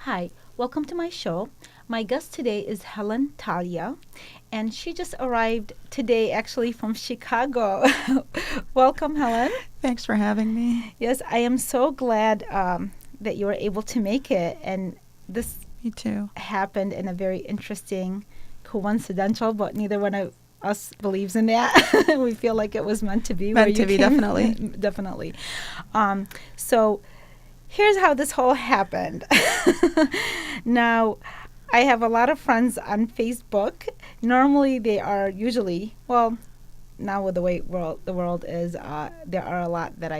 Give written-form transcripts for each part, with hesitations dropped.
Hi, welcome to my show. My guest today is Helen Talia, and she just arrived today actually from Chicago. Welcome, Helen. Thanks for having me. Yes, I am so glad that you were able to make it, and this Me too. happened in a very interesting, coincidental, but neither one of us believes in that. We feel like it was meant to be. Meant to be, definitely. Definitely. So here's how this whole happened. Now, I have a lot of friends on Facebook. Normally, they are usually, well, now with the way the world is, there are a lot that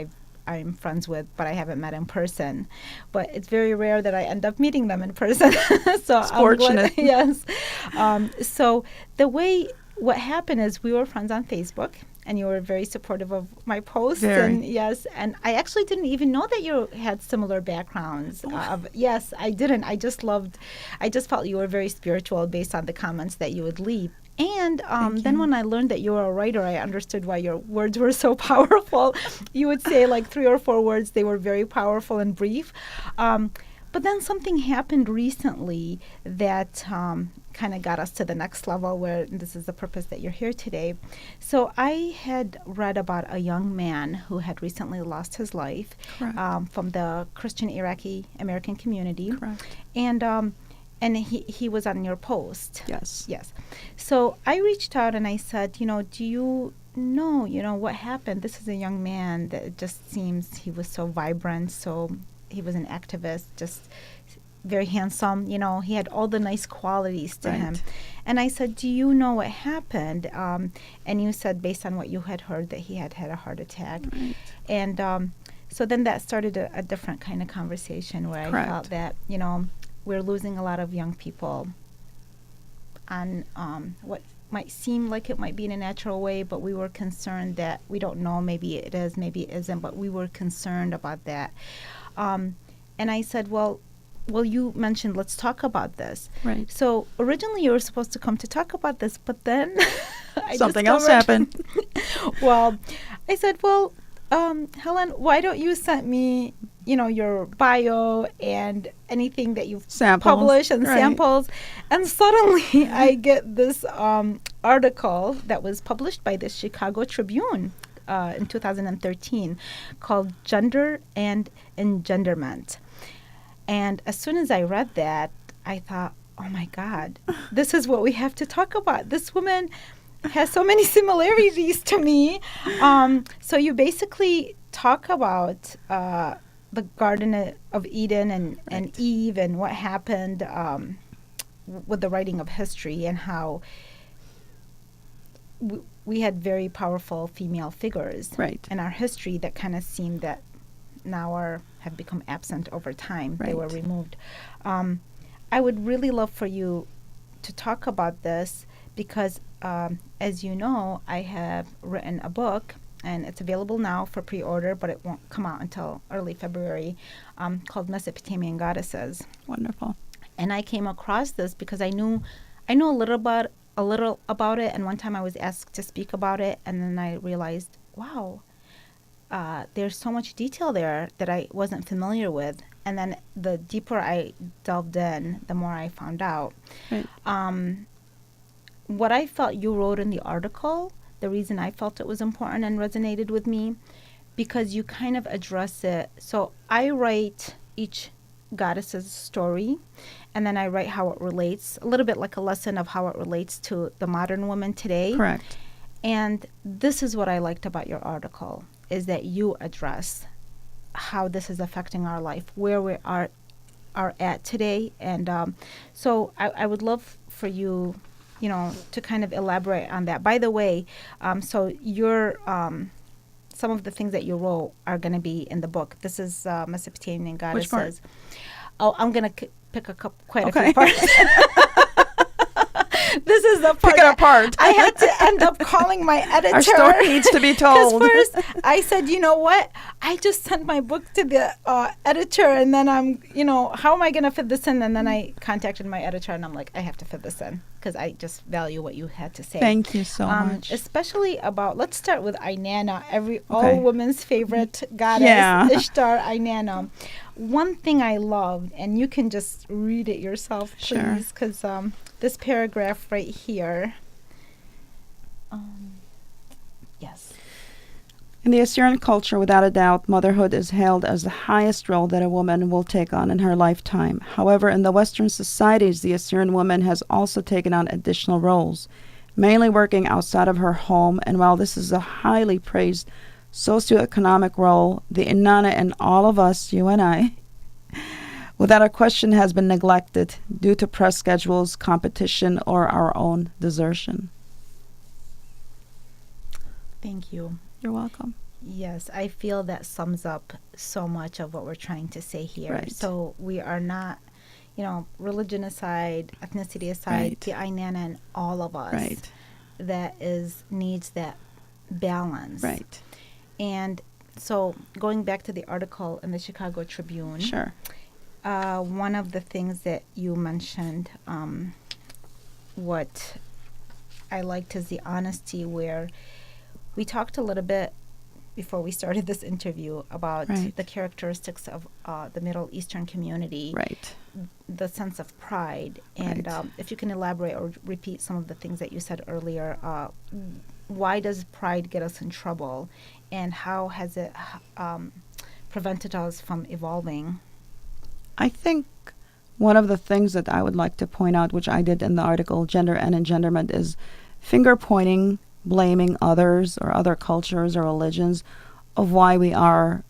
I'm friends with, but I haven't met in person. But it's very rare that I end up meeting them in person. So It's fortunate. Yes. So what happened is we were friends on Facebook, and you were very supportive of my posts. Very. And yes, and I actually didn't even know that you had similar backgrounds. Yes, I didn't. I just felt you were very spiritual based on the comments that you would leave. And then when I learned that you were a writer, I understood why your words were so powerful. You would say like 3 or 4 words. They were very powerful and brief. But then something happened recently that kind of got us to the next level, where this is the purpose that you're here today. So I had read about a young man who had recently lost his life from the Christian Iraqi American community. Correct. And he was on your post. Yes. Yes. So I reached out and I said, do you know, what happened? This is a young man that it just seems he was so vibrant, he was an activist, just very handsome. He had all the nice qualities to him. And I said, do you know what happened? And you said, based on what you had heard, that he had had a heart attack. Right. And so then that started a different kind of conversation where I felt that, we're losing a lot of young people on what might seem like it might be in a natural way, but we were concerned that we don't know, maybe it is, maybe it isn't, but we were concerned about that. And I said, well, you mentioned let's talk about this. Right. So originally you were supposed to come to talk about this, but then something else happened. Well, I said, well, Helen, why don't you send me, your bio and anything that you've published and samples. And suddenly I get this article that was published by the Chicago Tribune in 2013 called Gender and Engenderment. And as soon as I read that, I thought, oh my God, this is what we have to talk about. This woman has so many similarities to me. So you basically talk about the Garden of Eden and Eve and what happened with the writing of history, and how we had very powerful female figures in our history that kind of seemed that now have become absent over time. They were removed. I would really love for you to talk about this because, as you know, I have written a book, and it's available now for pre-order, but it won't come out until early February, called Mesopotamia and Goddesses. Wonderful. And I came across this because I knew a little about it, and one time I was asked to speak about it, and then I realized, wow, there's so much detail there that I wasn't familiar with. And then the deeper I delved in, the more I found out. Right. What I felt you wrote in the article, the reason I felt it was important and resonated with me, because you kind of address it. So I write each goddess's story, and then I write how it relates, a little bit like a lesson of how it relates to the modern woman today. Correct. And this is what I liked about your article, is that you address how this is affecting our life, where we are at today. And so I would love for you, to kind of elaborate on that. By the way, so your some of the things that you wrote are going to be in the book. This is Mesopotamian and Goddesses. Which part? Oh, I'm going to pick quite a few parts. This is the part. Pick it apart. I had to end up calling my editor. Our story needs to be told. Because first I said, you know what? I just sent my book to the editor, and then how am I going to fit this in? And then I contacted my editor, and I'm like, I have to fit this in because I just value what you had to say. Thank you so much. Especially about, let's start with Inanna, all women's favorite goddess, Ishtar, Inanna. one thing I loved, and you can just read it yourself, please, because this paragraph right here. Yes. In the Assyrian culture, without a doubt, motherhood is hailed as the highest role that a woman will take on in her lifetime. However, in the Western societies, the Assyrian woman has also taken on additional roles, mainly working outside of her home, and while this is a highly praised socioeconomic role, the Inanna and all of us, you and I, without a question has been neglected due to press schedules, competition, or our own desertion. Thank you. You're welcome. Yes, I feel that sums up so much of what we're trying to say here. Right. So we are not, religion aside, ethnicity aside, the Inanna and all of us that needs that balance. Right. And so going back to the article in the Chicago Tribune. Sure. One of the things that you mentioned, what I liked is the honesty, where we talked a little bit before we started this interview about the characteristics of the Middle Eastern community, the sense of pride. And if you can elaborate or repeat some of the things that you said earlier, why does pride get us in trouble, and how has it prevented us from evolving? I think one of the things that I would like to point out, which I did in the article, Gender and Engenderment, is finger pointing, blaming others or other cultures or religions of why we are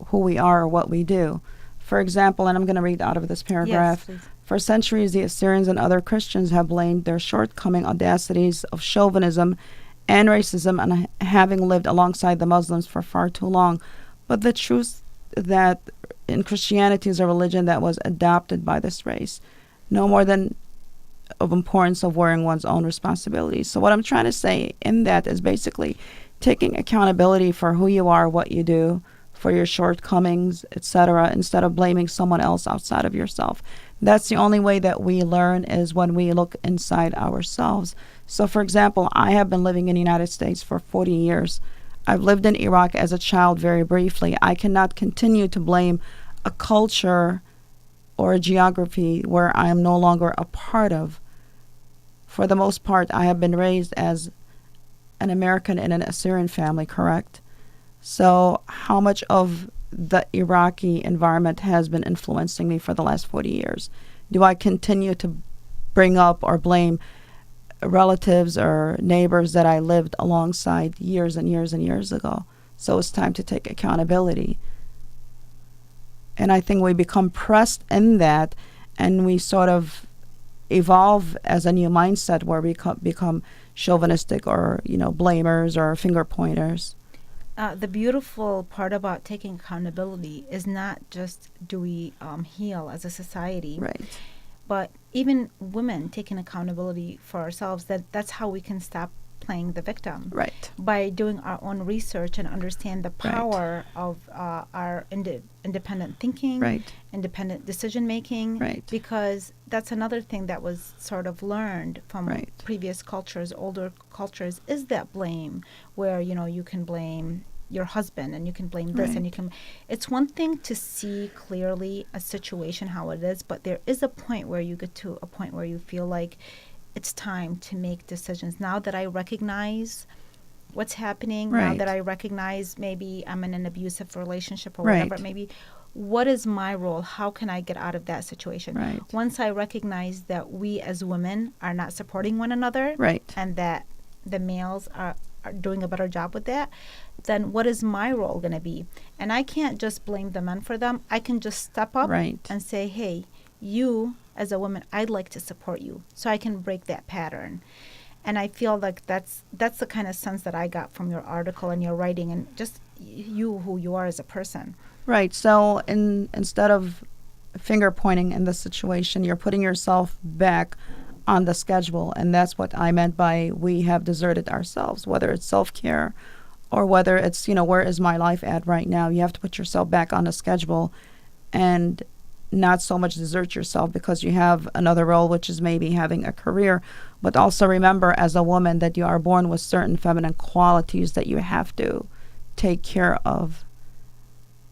who we are or what we do. For example, and I'm going to read out of this paragraph, for centuries the Assyrians and other Christians have blamed their shortcoming audacities of chauvinism and racism on having lived alongside the Muslims for far too long. But the truth that in Christianity is a religion that was adopted by this race, no more than of importance of wearing one's own responsibilities. So what I'm trying to say in that is basically taking accountability for who you are, what you do, for your shortcomings, etc., instead of blaming someone else outside of yourself. That's the only way that we learn, is when we look inside ourselves. So for example, I have been living in the United States for 40 years. I've lived in Iraq as a child very briefly. I cannot continue to blame a culture or a geography where I am no longer a part of. For the most part, I have been raised as an American in an Assyrian family, correct? So how much of the Iraqi environment has been influencing me for the last 40 years? Do I continue to bring up or blame relatives or neighbors that I lived alongside years and years and years ago? So it's time to take accountability. And I think we become pressed in that, and we sort of evolve as a new mindset where we become chauvinistic or, blamers or finger pointers. The beautiful part about taking accountability is not just do we heal as a society, but even women taking accountability for ourselves, that's how we can stop playing the victim. By doing our own research and understand the power of our independent thinking, independent decision making, because that's another thing that was sort of learned from previous cultures, older cultures, is that blame, where you can blame your husband and you can blame this and you can. It's one thing to see clearly a situation how it is, but there is a point where you get to a point where you feel like it's time to make decisions. Now that I recognize what's happening, now that I recognize maybe I'm in an abusive relationship or whatever it may be, what is my role? How can I get out of that situation? Once I recognize that we as women are not supporting one another, and that the males are doing a better job with that, then what is my role going to be? And I can't just blame the men for them. I can just step up and say, hey, you as a woman, I'd like to support you, so I can break that pattern. And I feel like that's the kind of sense that I got from your article and your writing, and just you, who you are as a person. So instead of finger pointing in this situation, you're putting yourself back on the schedule. And that's what I meant by we have deserted ourselves, whether it's self-care or whether it's, where is my life at right now? You have to put yourself back on the schedule and not so much desert yourself because you have another role, which is maybe having a career. But also remember, as a woman, that you are born with certain feminine qualities that you have to take care of.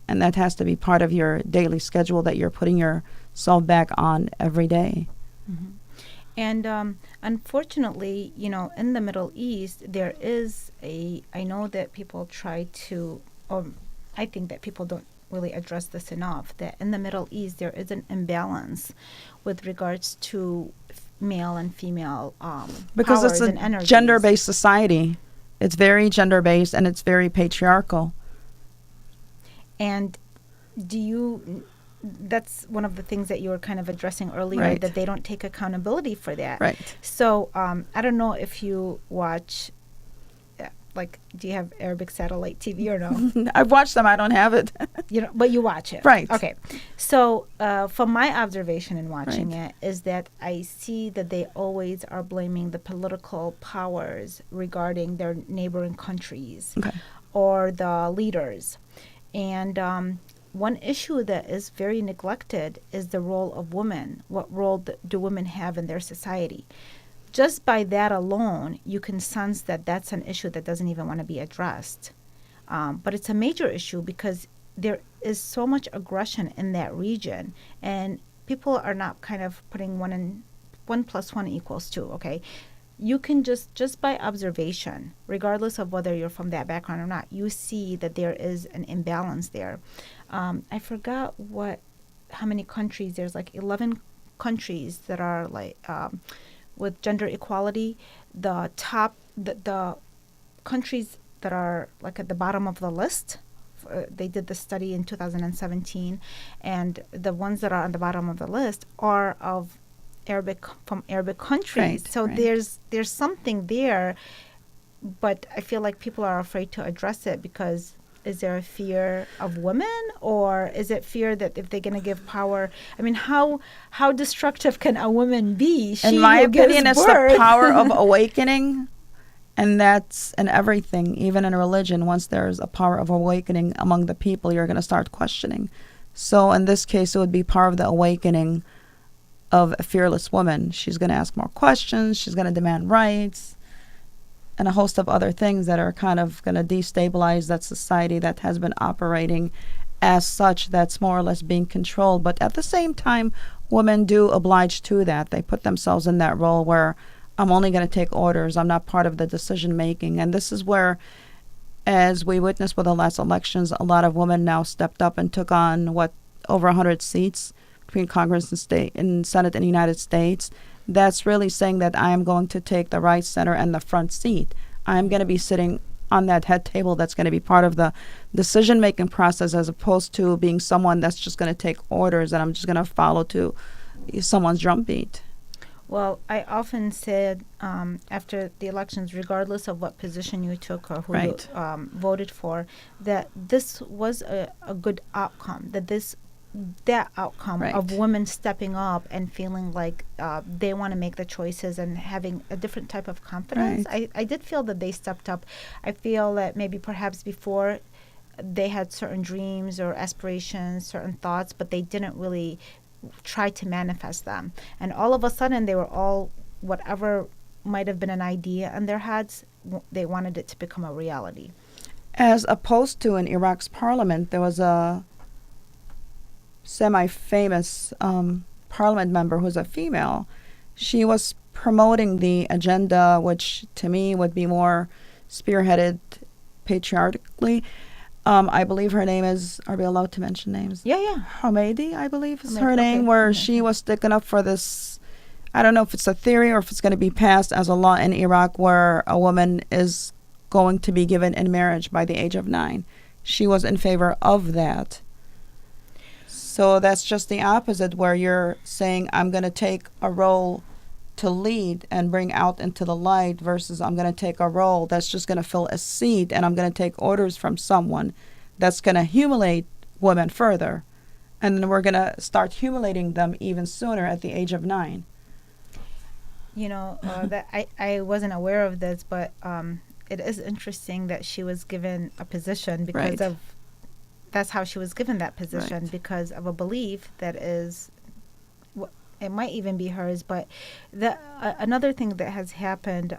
And that has to be part of your daily schedule that you're putting yourself back on every day. Mm-hmm. And unfortunately, in the Middle East, there is I know that people try to, or I think that people don't really address this enough, that in the Middle East, there is an imbalance with regards to male and female because powers it's and a energies. gender-based society. It's very gender-based and it's very patriarchal. And that's one of the things that you were kind of addressing earlier, right. that they don't take accountability for that. Right. So I don't know if you watch, do you have Arabic satellite TV or no? I've watched them. I don't have it. But you watch it. Right. Okay. So from my observation in watching right. it is that I see that they always are blaming the political powers regarding their neighboring countries okay. or the leaders. And one issue that is very neglected is the role of women. What role do women have in their society? Just by that alone, you can sense that that's an issue that doesn't even want to be addressed. But it's a major issue because there is so much aggression in that region, and people are not kind of putting 1 + 1 = 2, okay? You can just by observation, regardless of whether you're from that background or not, you see that there is an imbalance there. I forgot how many countries. There's 11 countries that are with gender equality. The countries that are at the bottom of the list, they did the study in 2017, and the ones that are on the bottom of the list are from Arabic countries. Right, so right. there's something there, but I feel like people are afraid to address it because is there a fear of women, or is it fear that if they're going to give power? I mean, how destructive can a woman be? In my opinion, it's the power of awakening, and that's in everything, even in religion. Once there's a power of awakening among the people, you're going to start questioning. So in this case, it would be part of the awakening of a fearless woman. She's going to ask more questions. She's going to demand rights and a host of other things that are kind of going to destabilize that society that has been operating as such, that's more or less being controlled. But at the same time, women do oblige to that. They put themselves in that role where I'm only going to take orders. I'm not part of the decision making. And this is where, as we witnessed with the last elections, a lot of women now stepped up and took on over 100 seats between Congress and Senate in the United States. That's really saying that I am going to take the right, center, and the front seat. I'm going to be sitting on that head table that's going to be part of the decision-making process, as opposed to being someone that's just going to take orders and I'm just going to follow to someone's drumbeat. Well, I often said after the elections, regardless of what position you took or who right. you voted for, that this was a good outcome, that outcome right. of women stepping up and feeling like they want to make the choices and having a different type of confidence. Right. I did feel that they stepped up. I feel that maybe perhaps before they had certain dreams or aspirations, certain thoughts, but they didn't really try to manifest them. And all of a sudden they were all, whatever might have been an idea in their heads, they wanted it to become a reality. As opposed to in Iraq's parliament, there was a semi-famous parliament member who's a female. She was promoting the agenda, which to me would be more spearheaded patriarchally. I believe her name is, are we allowed to mention names? Yeah. Hamidi, I believe is Hamidi, her name, okay. where she was sticking up for this, I don't know if it's a theory or if it's going to be passed as a law in Iraq where a woman is going to be given in marriage by the age of 9. She was in favor of that. So that's just the opposite, where you're saying I'm going to take a role to lead and bring out into the light versus I'm going to take a role that's just going to fill a seat and I'm going to take orders from someone that's going to humiliate women further. And then we're going to start humiliating them even sooner at the age of 9. That I wasn't aware of this, but it is interesting that she was given a position because right. That's how she was given that position, right. because of a belief that is, it might even be hers. But another thing that has happened,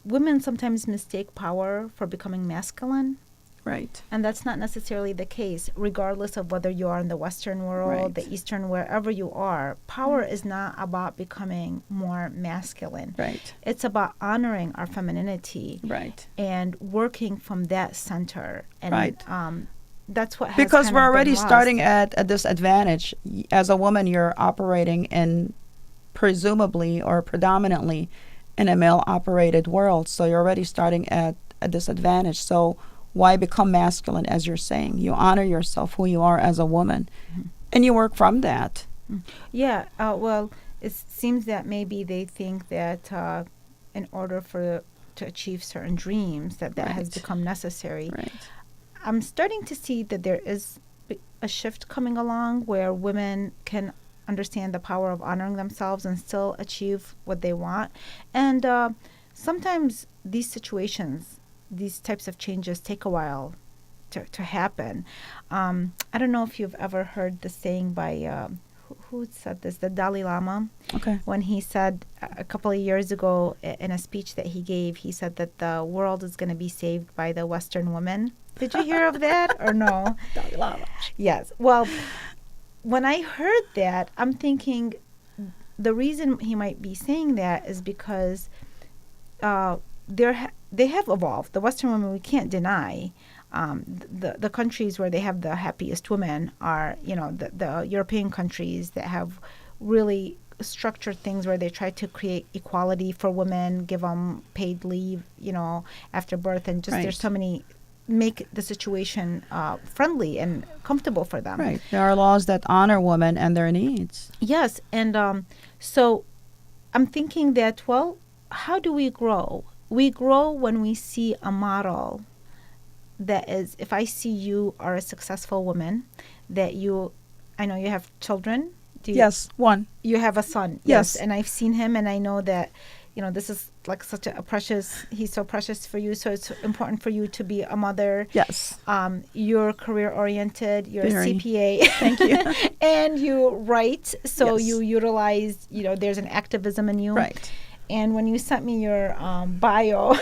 women sometimes mistake power for becoming masculine. Right. And that's not necessarily the case, regardless of whether you are in the Western world, the Eastern, wherever you are. Power is not about becoming more masculine. Right. It's about honoring our femininity. Right. And working from that center. And that's what has because kind we're of already been lost. starting at a disadvantage. As a woman, you're operating in presumably or predominantly in a male-operated world, so you're already starting at a disadvantage. So why become masculine, as you're saying? You honor yourself, who you are as a woman, and you work from that. Yeah, well, it seems that maybe they think that in order to achieve certain dreams, that has become necessary. Right. I'm starting to see that there is a shift coming along where women can understand the power of honoring themselves and still achieve what they want. And sometimes these situations, these types of changes take a while to happen. I don't know if you've ever heard the saying by, who said this? The Dalai Lama. Okay. When he said a couple of years ago in a speech that he gave, he said that the world is going to be saved by the Western woman. Did you hear of that or no? Dalai Lama. Yes. Well, when I heard that, I'm thinking the reason he might be saying that is because they have evolved. The Western women, we can't deny. The countries where they have the happiest women are, the European countries that have really structured things where they try to create equality for women, give them paid leave, after birth, and just there's so many, make the situation friendly and comfortable for them. Right. There are laws that honor women and their needs. Yes. And so I'm thinking that, well, how do we grow? We grow when we see a model that is, if I see you are a successful woman, that I know you have children. Yes, one. You have a son. Yes. And I've seen him, and I know that, this is like such a precious, he's so precious for you. So it's important for you to be a mother. Yes. You're career oriented, you're Very. a CPA. Thank you. And you write. So Yes. you utilize, there's an activism in you. Right. And when you sent me your bio,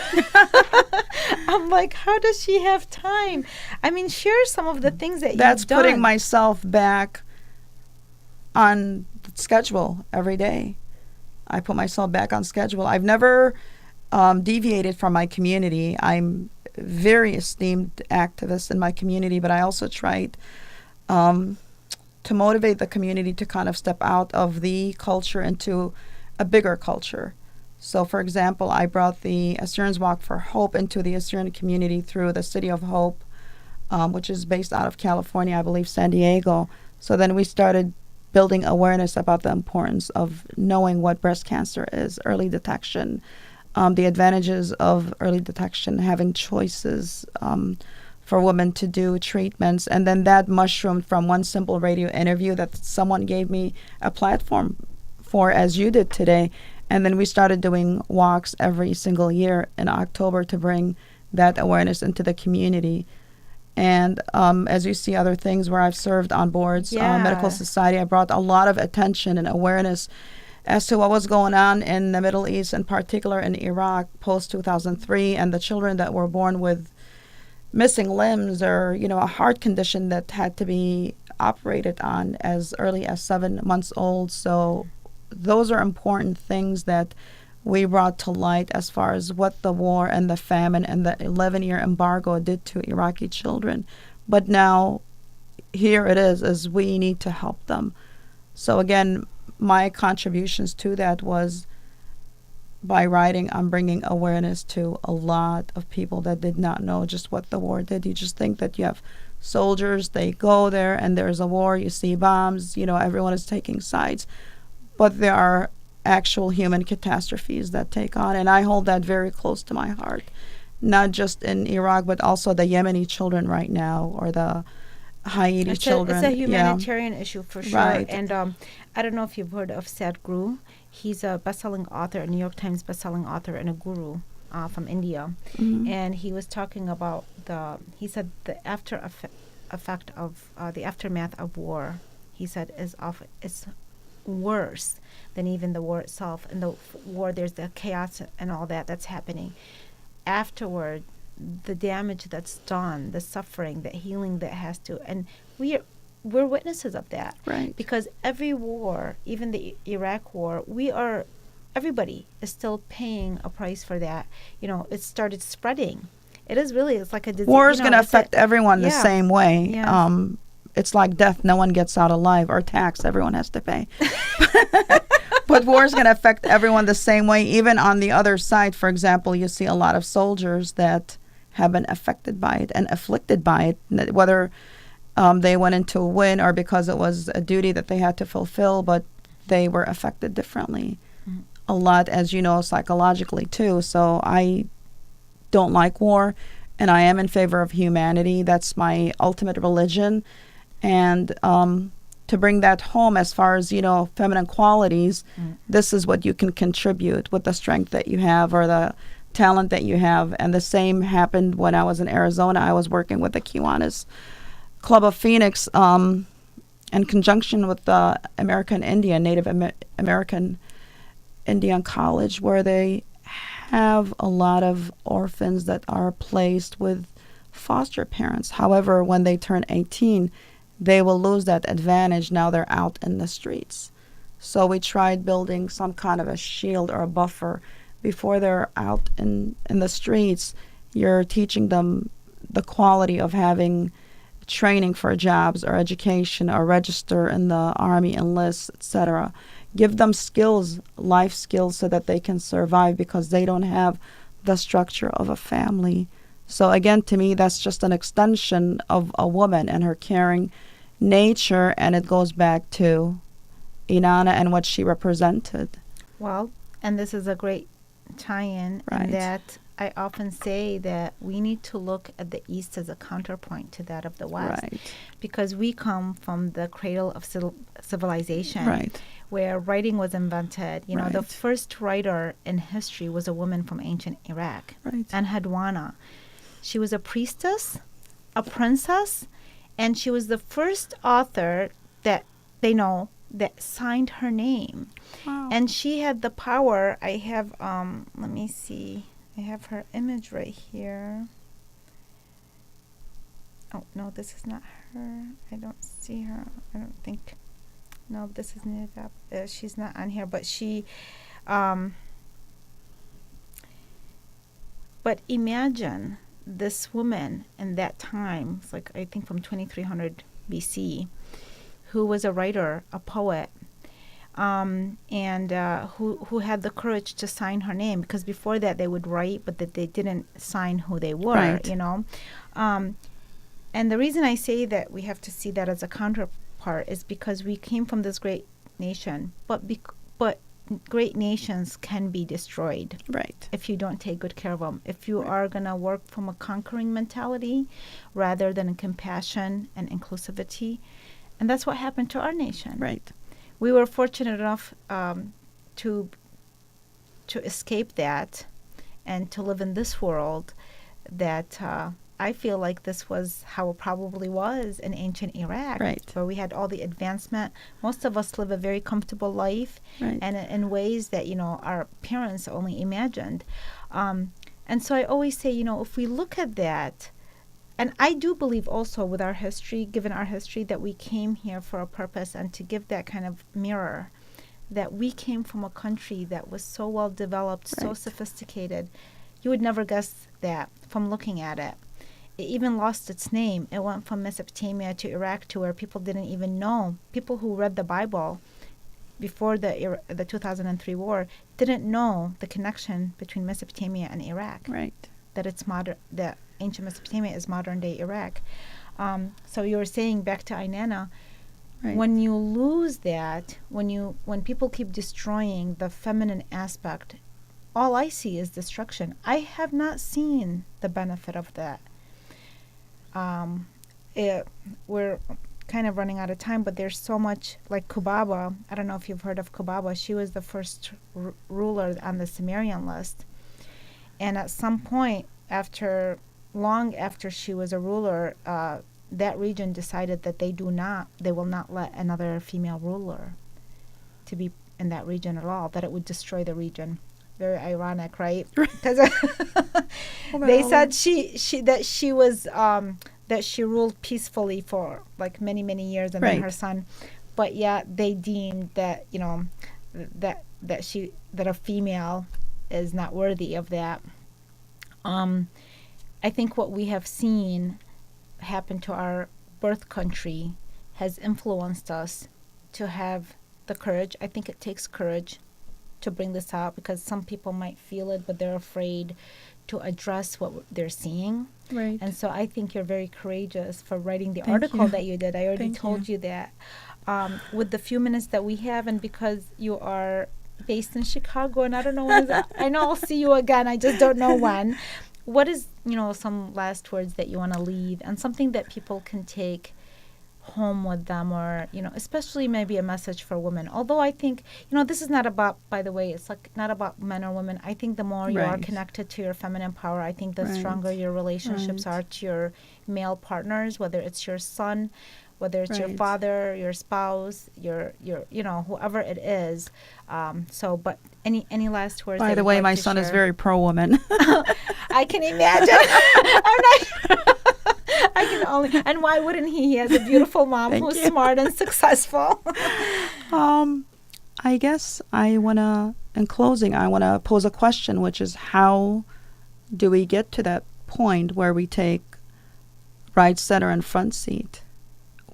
I'm like, how does she have time? I mean, share some of the things that you've done. That's putting myself back on schedule every day. I put myself back on schedule. I've never deviated from my community. I'm a very esteemed activist in my community, but I also tried to motivate the community to kind of step out of the culture into a bigger culture. So, for example, I brought the Assyrians Walk for Hope into the Assyrian community through the City of Hope, which is based out of California, I believe San Diego. So then we started building awareness about the importance of knowing what breast cancer is, early detection, the advantages of early detection, having choices for women to do treatments. And then that mushroomed from one simple radio interview that someone gave me a platform for, as you did today. And then we started doing walks every single year in October to bring that awareness into the community. And as you see other things where I've served on boards, Medical Society, I brought a lot of attention and awareness as to what was going on in the Middle East, in particular in Iraq post-2003, and the children that were born with missing limbs or, a heart condition that had to be operated on as early as 7 months old. So those are important things that we brought to light as far as what the war and the famine and the 11-year embargo did to Iraqi children. But now, here it is we need to help them. So again, my contributions to that was by writing, I'm bringing awareness to a lot of people that did not know just what the war did. You just think that you have soldiers, they go there and there's a war, you see bombs, everyone is taking sides. But there are actual human catastrophes that take on, and I hold that very close to my heart, not just in Iraq, but also the Yemeni children right now, or the Haiti children. It's a humanitarian issue for sure. Right. And I don't know if you've heard of Sadhguru. He's a best-selling author, a New York Times best-selling author, and a guru from India. Mm-hmm. And he was talking about he said the effect of the aftermath of war, he said, is worse than even the war itself. In the war, there's the chaos and all that's happening. Afterward, the damage that's done, the suffering, the healing that has to, and we're witnesses of that. Right. Because every war, even the Iraq war, everybody is still paying a price for that. It started spreading. It's like a disease. War is going to affect everyone the same way. Yeah. It's like death. No one gets out alive, or tax. Everyone has to pay. But war is going to affect everyone the same way. Even on the other side, for example, you see a lot of soldiers that have been affected by it and afflicted by it, whether they went into a win or because it was a duty that they had to fulfill, but they were affected differently. Mm-hmm. A lot, as you know, psychologically too. So I don't like war, and I am in favor of humanity. That's my ultimate religion. And to bring that home as far as, feminine qualities, this is what you can contribute with the strength that you have or the talent that you have. And the same happened when I was in Arizona. I was working with the Kiwanis Club of Phoenix in conjunction with the Native American Indian College, where they have a lot of orphans that are placed with foster parents. However, when they turn 18, they will lose that advantage. Now they're out in the streets. So we tried building some kind of a shield or a buffer before they're out in the streets. You're teaching them the quality of having training for jobs or education or register in the Army, enlist, etc. Give them skills, life skills, so that they can survive, because they don't have the structure of a family. So again, to me, that's just an extension of a woman and her caring nature, and it goes back to Inanna and what she represented. Well, and this is a great tie-in, right, in that I often say that we need to look at the East as a counterpoint to that of the West, right, because we come from the cradle of civilization, right, where writing was invented. Right. The first writer in history was a woman from ancient Iraq, right, Hadwana. She was a priestess, a princess, and she was the first author that they know that signed her name. Wow. And she had the power. I have, let me see. I have her image right here. Oh, no, this is not her. I don't see her. I don't think. No, this is Nidab. She's not on here, but she, but imagine this woman in that time, it's like I think from 2300 BC, who was a writer, a poet, and who had the courage to sign her name, because before that they would write, but that they didn't sign who they were, right, and the reason I say that we have to see that as a counterpart is because we came from this great nation, but great nations can be destroyed, right, if you don't take good care of them. If you are going to work from a conquering mentality rather than a compassion and inclusivity. And that's what happened to our nation. right. We were fortunate enough to escape that and to live in this world that I feel like this was how it probably was in ancient Iraq, right, where we had all the advancement. Most of us live a very comfortable life, right, and in ways that, our parents only imagined. And so I always say, if we look at that, and I do believe also with our history, given our history, that we came here for a purpose, and to give that kind of mirror, that we came from a country that was so well developed, right, so sophisticated. You would never guess that from looking at it. It even lost its name. It went from Mesopotamia to Iraq, to where people didn't even know. People who read the Bible before the 2003 war didn't know the connection between Mesopotamia and Iraq. right, That it's modern. That ancient Mesopotamia is modern day Iraq. So you were saying, back to Inanna, right, when you lose that, when people keep destroying the feminine aspect, all I see is destruction. I have not seen the benefit of that. We're kind of running out of time, but there's so much, like Kubaba. I don't know if you've heard of Kubaba. She was the first ruler on the Sumerian list. And at some point, long after she was a ruler, that region decided that they will not let another female ruler to be in that region at all, that it would destroy the region. very ironic, right? Because they said that she ruled peacefully for like many, many years, and then her son, but yet they deemed that, you know, that a female is not worthy of that. I think what we have seen happen to our birth country has influenced us to have the courage. I think it takes courage to bring this out, because some people might feel it, but they're afraid to address what they're seeing. Right. And so I think you're very courageous for writing the article that you did. I already told you that. With the few minutes that we have, and because you are based in Chicago, and I don't know when, I know I'll see you again, I just don't know when. What is, you know, some last words that you want to leave, and something that people can take home with them, or, you know, especially maybe a message for women? Although I think, you know, this is not about, by the way, it's like not about men or women. I think the more you are connected to your feminine power, I think the stronger your relationships are to your male partners, whether it's your son, whether it's your father, your spouse, your you know, whoever it is. So, but any last words? By the way, my son is very pro-woman. I can imagine. I'm not sure. I can only. And why wouldn't he? He has a beautiful mom who's smart and successful. I guess in closing, I want to pose a question, which is, how do we get to that point where we take right, center, and front seat,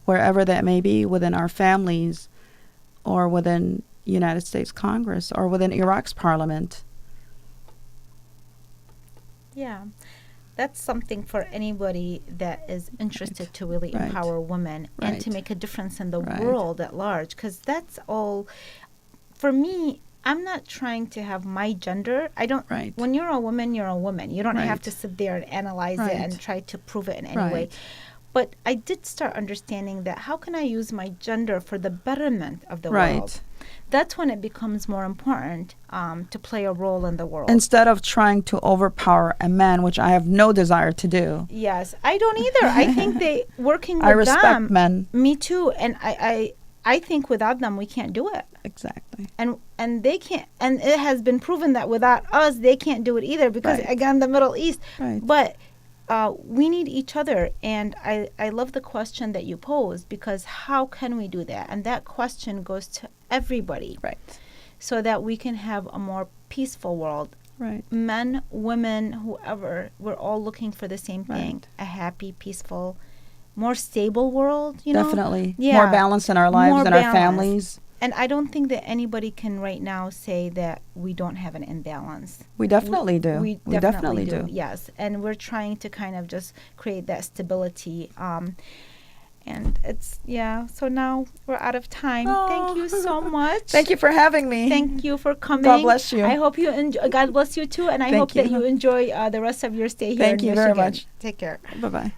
wherever that may be, within our families, or within United States Congress, or within Iraq's parliament? Yeah. That's something for anybody that is interested to really empower women and to make a difference in the world at large. Because that's all, for me, I'm not trying to have my gender. I don't, when you're a woman, you're a woman. You don't have to sit there and analyze it and try to prove it in any way. But I did start understanding that how can I use my gender for the betterment of the world? That's when it becomes more important to play a role in the world. Instead of trying to overpower a man, which I have no desire to do. Yes, I don't either. I think working with them. I respect men. Me too. And I think without them, we can't do it. Exactly. And they can't. And it has been proven that without us, they can't do it either. Because, again, the Middle East. But we need each other. And I love the question that you posed, because how can we do that? And that question goes to everybody. So that we can have a more peaceful world. Men, women, whoever, we're all looking for the same thing. A happy, peaceful, more stable world, you know? Definitely. More balance in our lives and our families. And I don't think that anybody can right now say that we don't have an imbalance. We definitely do. We definitely do. Yes. And we're trying to kind of just create that stability. And it's, so now we're out of time. Thank you so much. Thank you for having me. Thank you for coming. God bless you. I hope you enjoy. God bless you too. And I hope that you enjoy the rest of your stay here in Michigan. Thank you very much. Take care. Bye-bye.